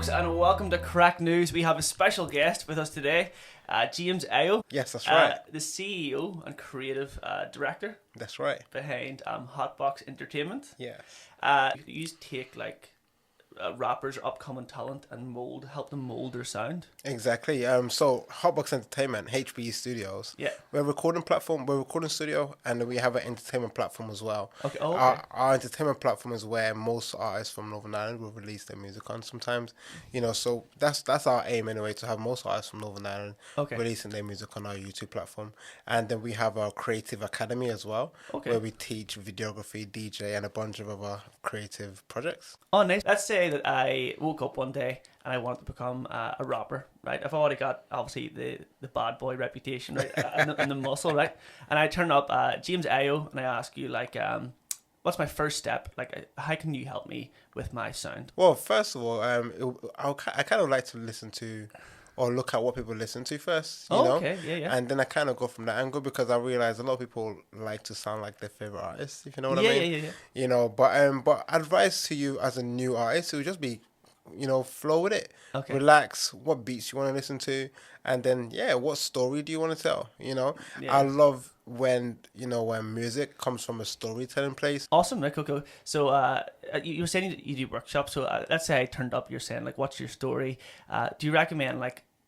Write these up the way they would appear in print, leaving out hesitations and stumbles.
folks, and welcome to Craic News. We have a special guest with us today, James Ayo. Yes, that's right. The CEO and creative director. That's right. Behind Hotbox Entertainment. Yes. You take rappers or upcoming talent and help them mold their sound. Exactly. So Hotbox Entertainment, HBE Studios. Yeah. We're a recording platform. We're a recording studio, and then we have an entertainment platform as well. Okay. Oh, okay. Our entertainment platform is where most artists from Northern Ireland will release their music on. Sometimes, so that's our aim anyway, to have most artists from Northern Ireland releasing their music on our YouTube platform. And then we have our creative academy as well, where we teach videography, DJ, and a bunch of other creative projects. Oh, nice. Let's say that I woke up one day and I wanted to become a rapper, right? I've already got, obviously, the bad boy reputation, right? and the muscle, right? And I turn up, James Ayo, and I ask you, what's my first step? How can you help me with my sound? Well, first of all, I kind of like to listen to or look at what people listen to first, you know? Okay, yeah. And then I kind of go from that angle, because I realize a lot of people like to sound like their favorite artist, if you know what I mean. Yeah. But advice to you as a new artist, it would just be, flow with it. Okay. Relax, what beats you want to listen to, and then, what story do you want to tell, Yeah. I love when music comes from a storytelling place. Awesome, right? Cool. So you were saying you do workshops. So let's say I turned up, you're saying, what's your story? Do you recommend,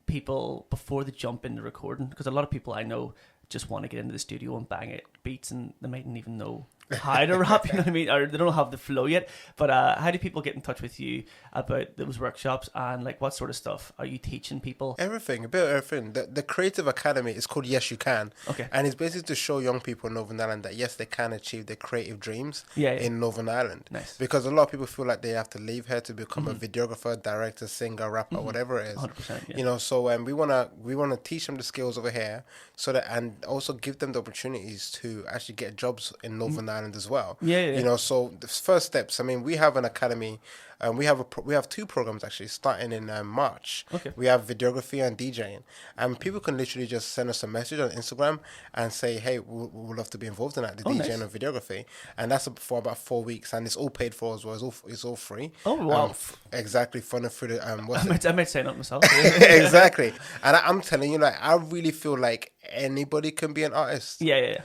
people, before they jump into recording? Because a lot of people I know just want to get into the studio and bang it beats, and they mightn't even know how to rap, you know what I mean? Or they don't have the flow yet. But how do people get in touch with you about those workshops, and what sort of stuff are you teaching people? Everything, a bit of everything. The Creative Academy is called YUC.CIC. Okay. And it's basically to show young people in Northern Ireland that yes, they can achieve their creative dreams in Northern Ireland. Nice. Because a lot of people feel like they have to leave here to become a videographer, director, singer, rapper, whatever it is. 100%. Yeah. So we wanna teach them the skills over here, so that, and also give them the opportunities to actually get jobs in Northern Ireland as well. Yeah. So the first steps. I mean, we have an academy. We have two programs actually starting in March. Okay. We have videography and DJing, and people can literally just send us a message on Instagram and say, "Hey, we would love to be involved in that, the DJing and videography," and that's for about 4 weeks, and it's all paid for as well. It's all free. Oh wow! Exactly, funded through the I might sign up myself. Exactly, and I'm telling you, I really feel like anybody can be an artist. Yeah.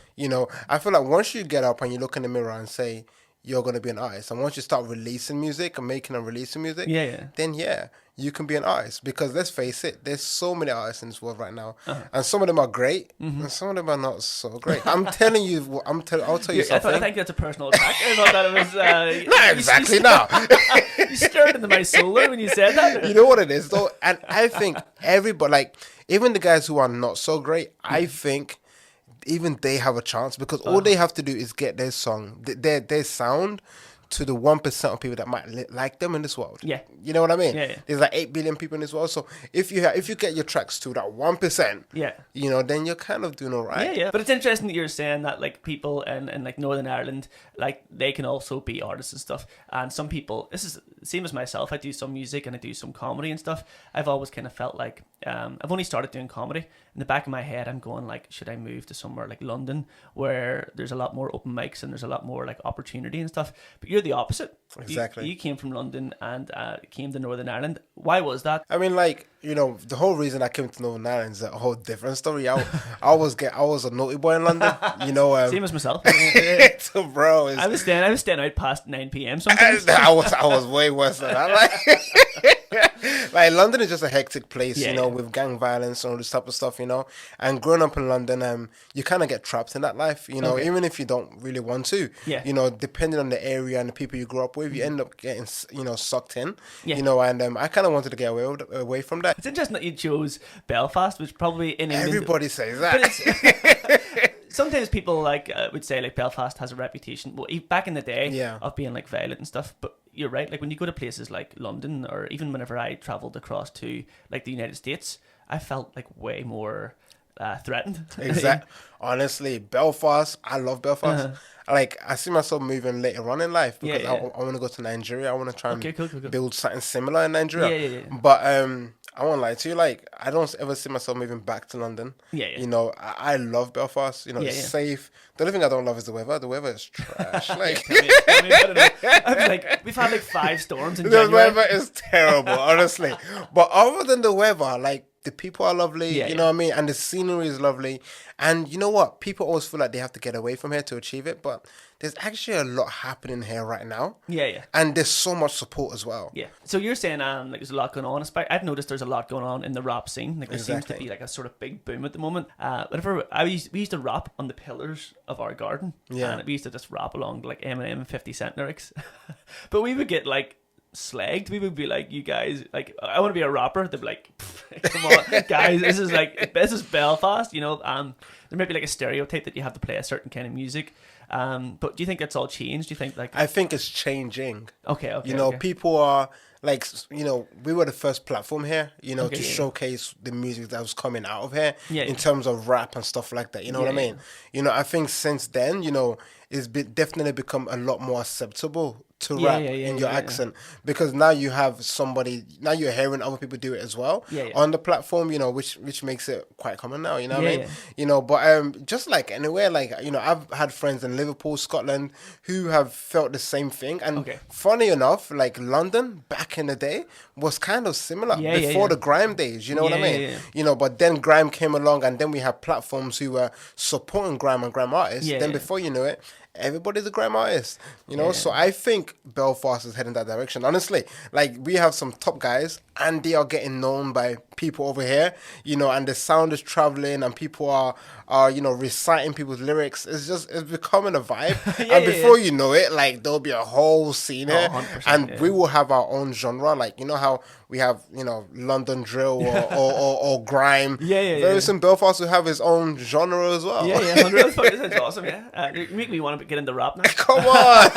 I feel like once you get up and you look in the mirror and say, you're going to be an artist, and once you start releasing music and making and releasing music, then you can be an artist. Because let's face it, there's so many artists in this world right now, and some of them are great, and some of them are not so great. I'm telling you, I'll tell you something. I think that's a personal attack. I thought that it was not exactly. No, you stirred into my soul when you said that. You know what it is though, and I think everybody, even the guys who are not so great, I think even they have a chance, because all they have to do is get their song, their sound, to the 1% of people that might like them in this world. Yeah. You know what I mean? Yeah. There's 8 billion people in this world. So if you get your tracks to that 1%, then you're kind of doing all right. Yeah. But it's interesting that you're saying that people in Northern Ireland, they can also be artists and stuff. And some people, this is the same as myself. I do some music and I do some comedy and stuff. I've always kind of felt like I've only started doing comedy. In the back of my head, I'm going should I move to somewhere like London, where there's a lot more open mics and there's a lot more opportunity and stuff. But you're the opposite. Exactly. You came from London and came to Northern Ireland. Why was that? I mean, the whole reason I came to Northern Ireland is a whole different story. I was a naughty boy in London. Same as myself. So, bro, I was staying out past 9 p.m. sometimes. I was way worse than that. London is just a hectic place, with gang violence and all this type of stuff, And growing up in London, you kind of get trapped in that life, even if you don't really want to. Yeah. Depending on the area and the people you grew up with, you end up getting, sucked in. Yeah. And I kind of wanted to get away from that. It's interesting that you chose Belfast, which probably in England... Everybody says that. Sometimes people would say Belfast has a reputation, back in the day, of being violent and stuff. But you're right. When you go to places like London, or even whenever I travelled across to the United States, I felt way more threatened. Exactly. Honestly, Belfast. I love Belfast. I see myself moving later on in life, because I want to go to Nigeria. I want to try and build something similar in Nigeria. Yeah. But I won't lie to you. Like, I don't ever see myself moving back to London. Yeah, yeah. You know, I love Belfast. You know, it's safe. The only thing I don't love is the weather. The weather is trash. Like, I was like, we've had like 5 storms in January. The weather is terrible, honestly. But other than the weather, like, the people are lovely, you know what I mean? And the scenery is lovely. And you know what? People always feel like they have to get away from here to achieve it. But there's actually a lot happening here right now. Yeah, yeah. And there's so much support as well. Yeah. So you're saying like there's a lot going on. I've noticed there's a lot going on in the rap scene. Like there seems to be like a sort of big boom at the moment. We used to rap on the pillars of our garden. Yeah. And we used to just rap along to like Eminem and 50 Cent lyrics. But we would get like slagged. We would be like, you guys, like, I want to be a rapper. They'd be like, come on, guys, this is Belfast, you know. There might be like a stereotype that you have to play a certain kind of music. But do you think that's all changed? Do you think like... I think it's changing. Okay. You know, people are like, you know, we were the first platform here, you know, to showcase the music that was coming out of here in terms of rap and stuff like that. You know what I mean? You know, I think since then, you know, it's definitely become a lot more acceptable to rap in your accent because now you have somebody, now you're hearing other people do it as well on the platform, you know, which makes it quite common now, you know what I mean? You know, but just like anywhere, like, you know, I've had friends in Liverpool, Scotland who have felt the same thing. And funny enough, like London back in the day was kind of similar before the grime days, you know what I mean? You know, but then grime came along and then we have platforms who were supporting grime and grime artists. Then before you know it, everybody's a grime artist, you know? So I think Belfast is heading that direction. Honestly, like we have some top guys and they are getting known by people over here, you know, and the sound is traveling and people are you know, reciting people's lyrics. It's becoming a vibe. And before you know it, like there'll be a whole scene here and we will have our own genre. Like, you know how we have, you know, London drill or grime. Very soon Belfast will have its own genre as well. 100%. That's awesome, you make me want to get into rap now. Come on.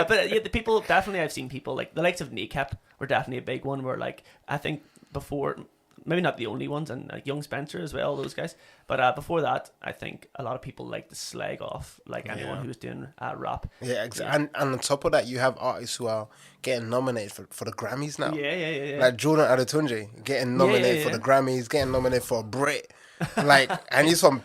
But the people, definitely I've seen people, like the likes of Kneecap were definitely a big one where like, I think before, maybe not the only ones, and like Young Spencer as well, those guys. But before that, I think a lot of people like to slag off like anyone who was doing rap. Yeah, exactly. And on top of that, you have artists who are getting nominated for the Grammys now. Yeah. Like Jordan Adetunji getting nominated for the Grammys, getting nominated for a Brit. Like, and he's on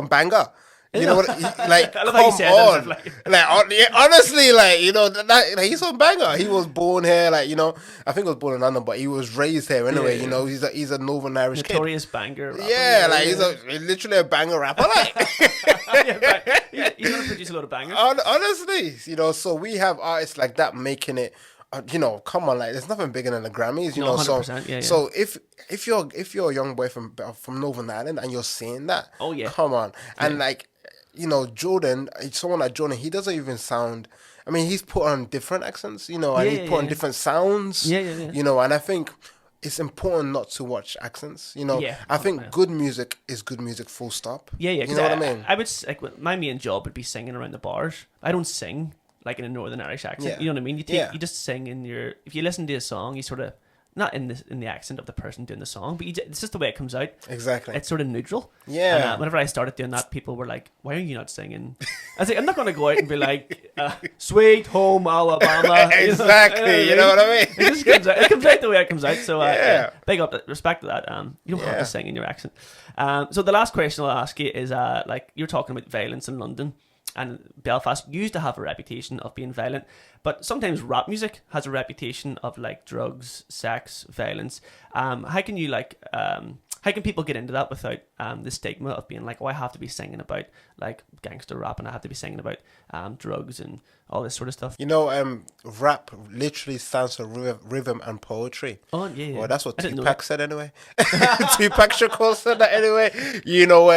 Banger. You know what? Like, I love how you said that. Like, honestly, like, you know, like, he's on Banger. He was born here, like, you know, I think he was born in London, but he was raised here anyway. You know, he's a Northern Irish notorious banger rapper. Like he's literally a banger rapper. Like, he's gonna produce a lot of bangers. Honestly, you know, so we have artists like that making it. You know, come on, like there's nothing bigger than the Grammys. You know, 100%, so if you're a young boy from Northern Ireland and you're seeing that, come on, and like. You know, Jordan, someone like Jordan, he doesn't even sound... I mean, he's put on different accents, you know, and he's put on different sounds, you know, and I think it's important not to watch accents, you know. I think good music is good music, full stop. You know what I mean? I would, like, my main job would be singing around the bars. I don't sing, like, in a Northern Irish accent, you know what I mean? You just sing in your... If you listen to a song, you sort of... Not in the accent of the person doing the song, but it's just the way it comes out. Exactly. It's sort of neutral. Yeah. And whenever I started doing that, people were like, "Why are you not singing?" I was like, "I'm not going to go out and be like, Sweet Home Alabama." Exactly. You know what I mean? It just comes out. It comes out the way it comes out. So big up, respect to that. You don't have to sing in your accent. So the last question I'll ask you is, like you're talking about violence in London. And Belfast used to have a reputation of being violent, but sometimes rap music has a reputation of like drugs, sex, violence. How can you how can people get into that without the stigma of being like, oh, I have to be singing about like gangster rap and I have to be singing about drugs and all this sort of stuff? You know, rap literally stands for rhythm and poetry. Oh, yeah. Well, that's what Tupac said anyway. Tupac Shakur said that anyway. You know,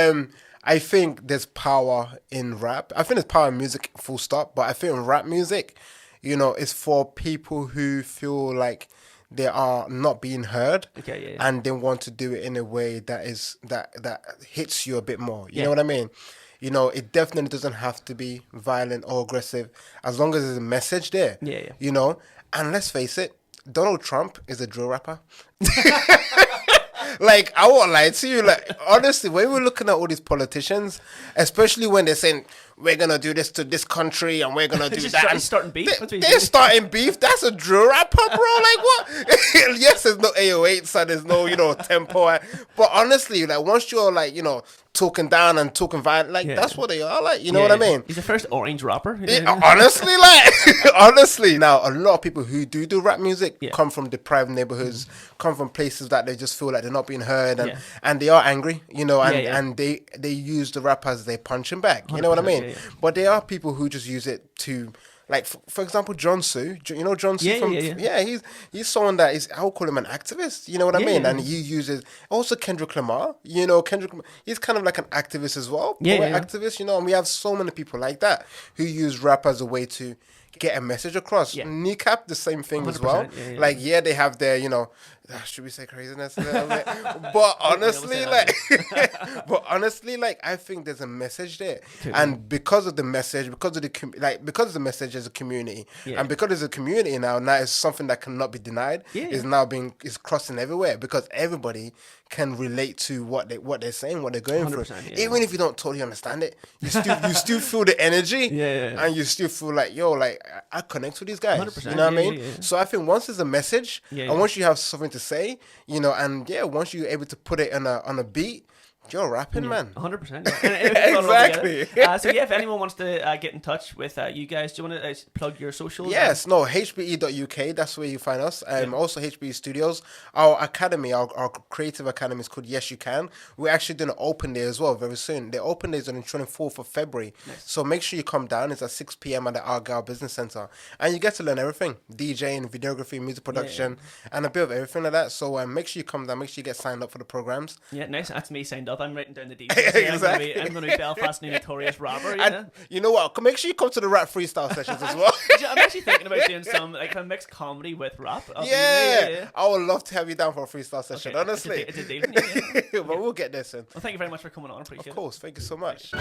I think there's power in rap. I think there's power in music, full stop. But I think in rap music, you know, it's for people who feel like they are not being heard, and they want to do it in a way that is that hits you a bit more. You know what I mean? You know, it definitely doesn't have to be violent or aggressive, as long as there's a message there. You know, and let's face it, Donald Trump is a drill rapper. Like, I won't lie to you. Like, honestly, when we're looking at all these politicians, especially when they're saying we're gonna do this to this country and we're gonna do that, starting beef. They're starting beef. That's a drill rapper, bro. Like what? Yes, there's no 808, so there's no tempo. But honestly, like once you're like talking down and talking violent, like that's what they are. Like you know what I mean? He's the first orange rapper. Honestly, like honestly, now a lot of people who do rap music come from deprived neighborhoods, come from places that they just feel like they're not being heard, and they are angry, and they use the rap as their punching bag. You know what I mean? But there are people who just use it to. Like, for example, John Sue. You know John Sue? He's someone that is, I would call him an activist. You know what I mean? And he uses, also Kendrick Lamar. Kendrick Lamar, he's kind of like an activist as well. Activist, and we have so many people like that who use rap as a way to get a message across. Kneecap, the same thing as well. Like, they have their, should we say craziness a little bit? But honestly, I think there's a message there, and because of the message, because of the message as a community, and because there's a community now it's something that cannot be denied. Is crossing everywhere because everybody can relate to what they're saying, what they're going through. Even if you don't totally understand it, you still feel the energy, and you still feel like I connect with these guys. 100%, you know what I mean? So I think once there's a message, and once you have something to say, and once you're able to put it on a beat, you're rapping, man. 100%. Exactly. So if anyone wants to get in touch with you guys, do you want to plug your socials? Yes, hbe.uk. That's where you find us. Also HBE Studios. Our academy, our creative academy is called Yes You Can. We're actually doing an open day as well very soon. The open day is on the 24th of February. Nice. So make sure you come down. It's at 6 p.m. at the Argyle Business Centre. And you get to learn everything. DJing, videography, music production, and a bit of everything like that. So make sure you come down. Make sure you get signed up for the programs. Yeah, nice. That's me signed up. I'm writing down the details. Exactly. I'm going to be Belfast's new notorious rapper. And you know what? Make sure you come to the rap freestyle sessions as well. I'm actually thinking about doing some a mixed comedy with rap. I would love to have you down for a freestyle session. Honestly, it's a deal. But we'll get there soon. Well, thank you very much for coming on. Appreciate it. Of course, thank you so much.